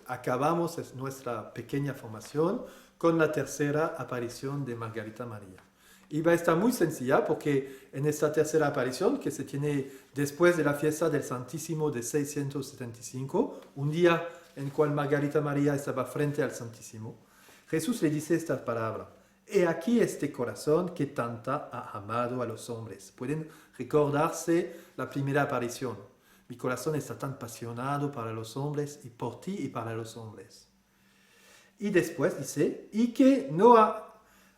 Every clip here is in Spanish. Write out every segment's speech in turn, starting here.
acabamos nuestra pequeña formación con la tercera aparición de Margarita María. Y va a estar muy sencilla porque en esta tercera aparición, que se tiene después de la fiesta del Santísimo de 675, un día en el cual Margarita María estaba frente al Santísimo, Jesús le dice esta palabra: He aquí este corazón que tanta ha amado a los hombres. Pueden recordarse la primera aparición. Mi corazón está tan apasionado para los hombres y por ti y para los hombres. Y después dice, y que no ha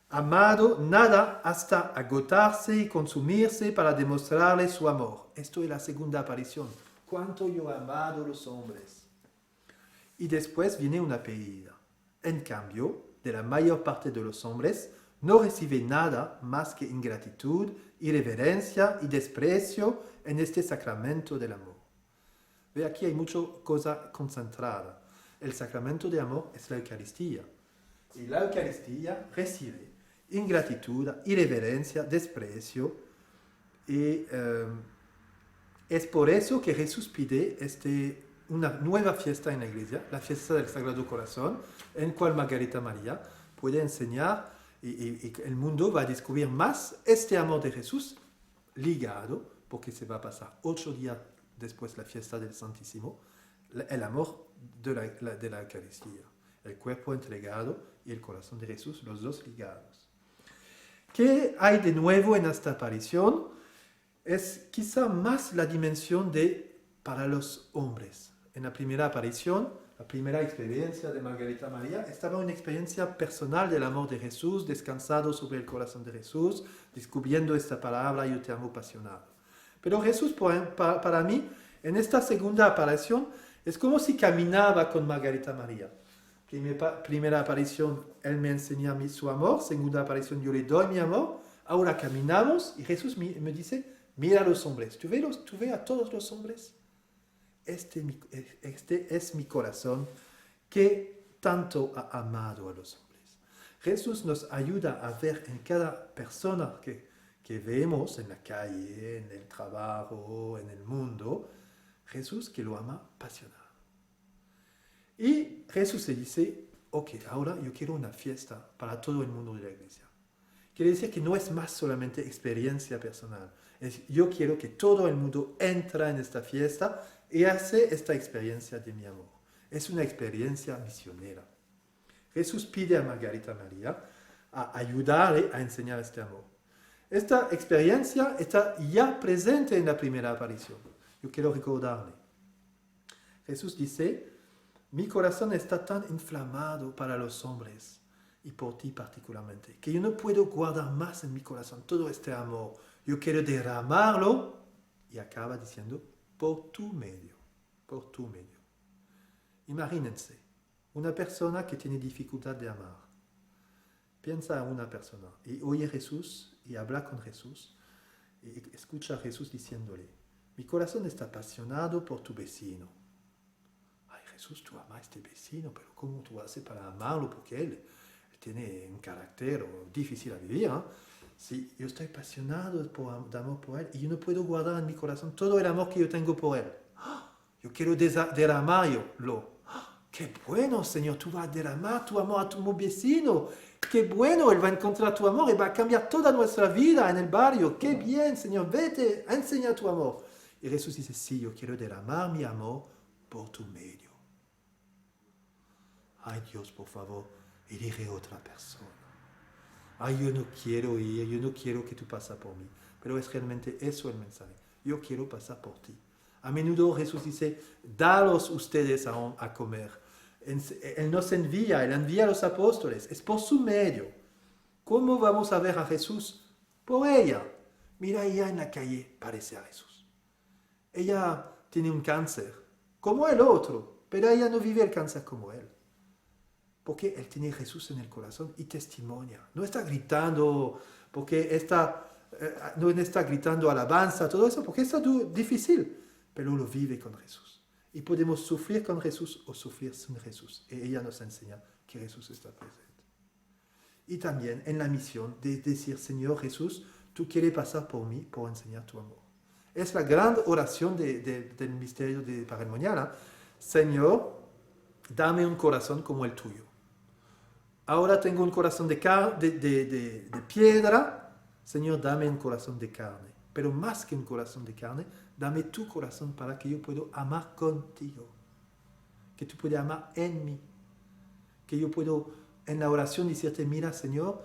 amado nada hasta agotarse y consumirse para demostrarle su amor. Esto es la segunda aparición. Cuánto yo he amado a los hombres. Y después viene una pedida. En cambio, de la mayor parte de los hombres, no recibe nada más que ingratitud, irreverencia y desprecio en este sacramento del amor. Ve, aquí hay mucha cosa concentrada. El sacramento de amor es la Eucaristía. Y la Eucaristía recibe ingratitud, irreverencia, desprecio. Y es por eso que Jesús pide una nueva fiesta en la iglesia, la fiesta del Sagrado Corazón, en cual Margarita María puede enseñar y el mundo va a descubrir más este amor de Jesús ligado, porque se va a pasar 8 días después la fiesta del Santísimo, el amor de la Eucaristía, el cuerpo entregado y el corazón de Jesús, los dos ligados. ¿Qué hay de nuevo en esta aparición? Es quizá más la dimensión para los hombres. En la primera aparición, la primera experiencia de Margarita María, estaba una experiencia personal del amor de Jesús, descansado sobre el corazón de Jesús, descubriendo esta palabra, yo te amo apasionado. Pero Jesús, para mí, en esta segunda aparición, es como si caminaba con Margarita María. Primera aparición, Él me enseña su amor. Segunda aparición, yo le doy mi amor. Ahora caminamos y Jesús me dice, mira a los hombres. ¿Tú ves a todos los hombres? Este es mi corazón que tanto ha amado a los hombres. Jesús nos ayuda a ver en cada persona que vemos en la calle, en el trabajo, en el mundo, Jesús que lo ama apasionado. Y Jesús se dice, ok, ahora yo quiero una fiesta para todo el mundo de la iglesia. Quiere decir que no es más solamente experiencia personal. Yo quiero que todo el mundo entre en esta fiesta y hace esta experiencia de mi amor. Es una experiencia misionera. Jesús pide a Margarita María a ayudarle a enseñar este amor. Esta experiencia está ya presente en la primera aparición. Yo quiero recordarle. Jesús dice, mi corazón está tan inflamado para los hombres y por ti particularmente, que yo no puedo guardar más en mi corazón todo este amor. Yo quiero derramarlo y acaba diciendo, por tu medio, por tu medio. Imagínense, una persona que tiene dificultad de amar. Piensa a una persona y oye a Jesús y habla con Jesús y escucha a Jesús diciéndole, mi corazón está apasionado por tu vecino. Ay, Jesús, tú amas a este vecino, pero ¿cómo tú haces para amarlo? Porque él tiene un carácter difícil a vivir. Sí, yo estoy apasionado de amor por él y yo no puedo guardar en mi corazón todo el amor que yo tengo por él. Yo quiero derramarlo. ¡Qué bueno, Señor! Tú vas a derramar tu amor a tu vecino. ¡Qué bueno! Él va a encontrar tu amor y va a cambiar toda nuestra vida en el barrio. ¡Qué bien, Señor! Vete, enseña tu amor. Y Jesús dice, sí, yo quiero derramar mi amor por tu medio. Ay, Dios, por favor, elige otra persona. Ay, yo no quiero ir, yo no quiero que tú pases por mí. Pero es realmente eso el mensaje. Yo quiero pasar por ti. A menudo Jesús dice, dalos ustedes a comer. Él nos envía, Él envía a los apóstoles. Es por su medio. ¿Cómo vamos a ver a Jesús? Por ella. Mira, ella en la calle parece a Jesús. Ella tiene un cáncer, como el otro, pero ella no vive el cáncer como él. Porque él tiene a Jesús en el corazón y testimonia. No está gritando, no está gritando alabanza, todo eso, porque está difícil. Pero lo vive con Jesús. Y podemos sufrir con Jesús o sufrir sin Jesús. Y ella nos enseña que Jesús está presente. Y también en la misión de decir, Señor Jesús, tú quieres pasar por mí por enseñar tu amor. Es la gran oración del misterio para el mañana. Señor, dame un corazón como el tuyo. Ahora tengo un corazón de piedra, Señor, dame un corazón de carne. Pero más que un corazón de carne, dame tu corazón para que yo pueda amar contigo. Que tú puedas amar en mí. Que yo pueda en la oración decirte, mira, Señor,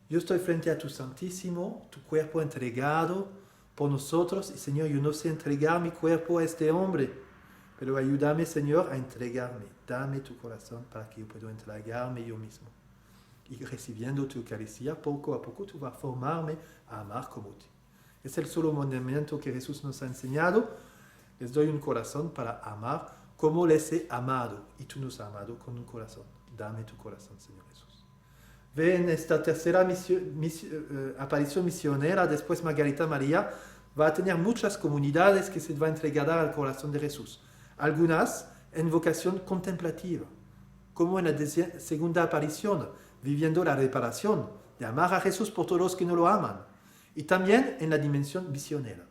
yo estoy frente a tu Santísimo, tu cuerpo entregado por nosotros. Y Señor, yo no sé entregar mi cuerpo a este hombre, pero ayúdame, Señor, a entregarme. Dame tu corazón para que yo pueda entregarme yo mismo. Y recibiendo tu Eucaristía, poco a poco tú vas a formarme a amar como ti. Es el solo mandamiento que Jesús nos ha enseñado. Les doy un corazón para amar como les he amado. Y tú nos has amado con un corazón. Dame tu corazón, Señor Jesús. Ve en esta tercera aparición misionera, después Margarita María va a tener muchas comunidades que se van a entregar al corazón de Jesús. Algunas en vocación contemplativa, como en la segunda aparición, viviendo la reparación, de amar a Jesús por todos los que no lo aman. Y también en la dimensión misionera.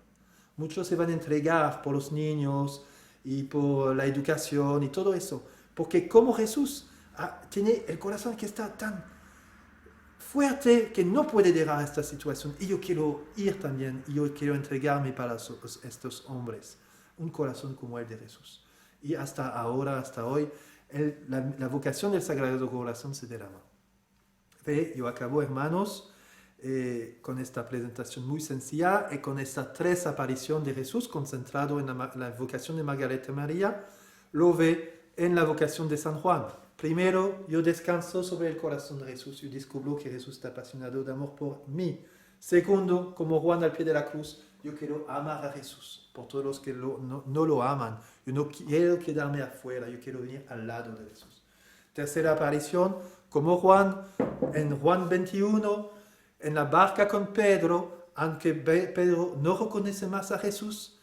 Muchos se van a entregar por los niños y por la educación y todo eso. Porque como Jesús tiene el corazón que está tan fuerte que no puede dejar esta situación. Y yo quiero ir también, y yo quiero entregarme para estos hombres. Un corazón como el de Jesús. Y hasta ahora, hasta hoy, la vocación del Sagrado Corazón se derrama. Ve, yo acabo, hermanos, con esta presentación muy sencilla y con estas tres apariciones de Jesús concentrado en la vocación de Margarita María, lo ve en la vocación de San Juan. Primero, yo descanso sobre el corazón de Jesús, yo descubro que Jesús está apasionado de amor por mí. Segundo, como Juan al pie de la cruz, yo quiero amar a Jesús por todos los que no lo aman. Yo no quiero quedarme afuera, yo quiero venir al lado de Jesús. Tercera aparición, como Juan, en Juan 21, en la barca con Pedro, aunque Pedro no reconoce más a Jesús,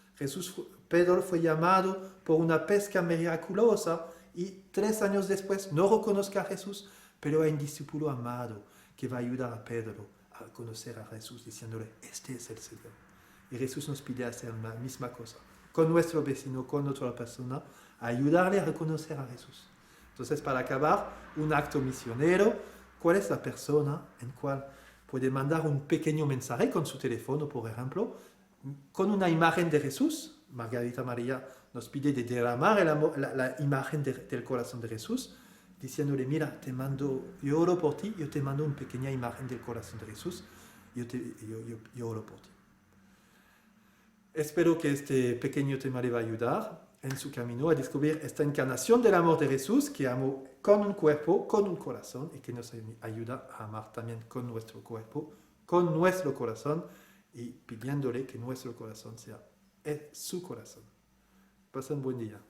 Pedro fue llamado por una pesca miraculosa y 3 años después no reconozca a Jesús, pero hay un discípulo amado que va a ayudar a Pedro a conocer a Jesús, diciéndole, este es el Señor. Y Jesús nos pide hacer la misma cosa con nuestro vecino, con otra persona, ayudarle a reconocer a Jesús. Entonces, para acabar, un acto misionero, ¿cuál es la persona en cual puede mandar un pequeño mensaje con su teléfono, por ejemplo, con una imagen de Jesús? Margarita María nos pide de derramar la imagen del corazón de Jesús, diciéndole, mira, yo oro por ti, yo te mando una pequeña imagen del corazón de Jesús, yo oro por ti. Espero que este pequeño tema le va a ayudar en su camino a descubrir esta encarnación del amor de Jesús, que amó con un cuerpo, con un corazón, y que nos ayuda a amar también con nuestro cuerpo, con nuestro corazón, y pidiéndole que nuestro corazón sea su corazón. Pasen un buen día.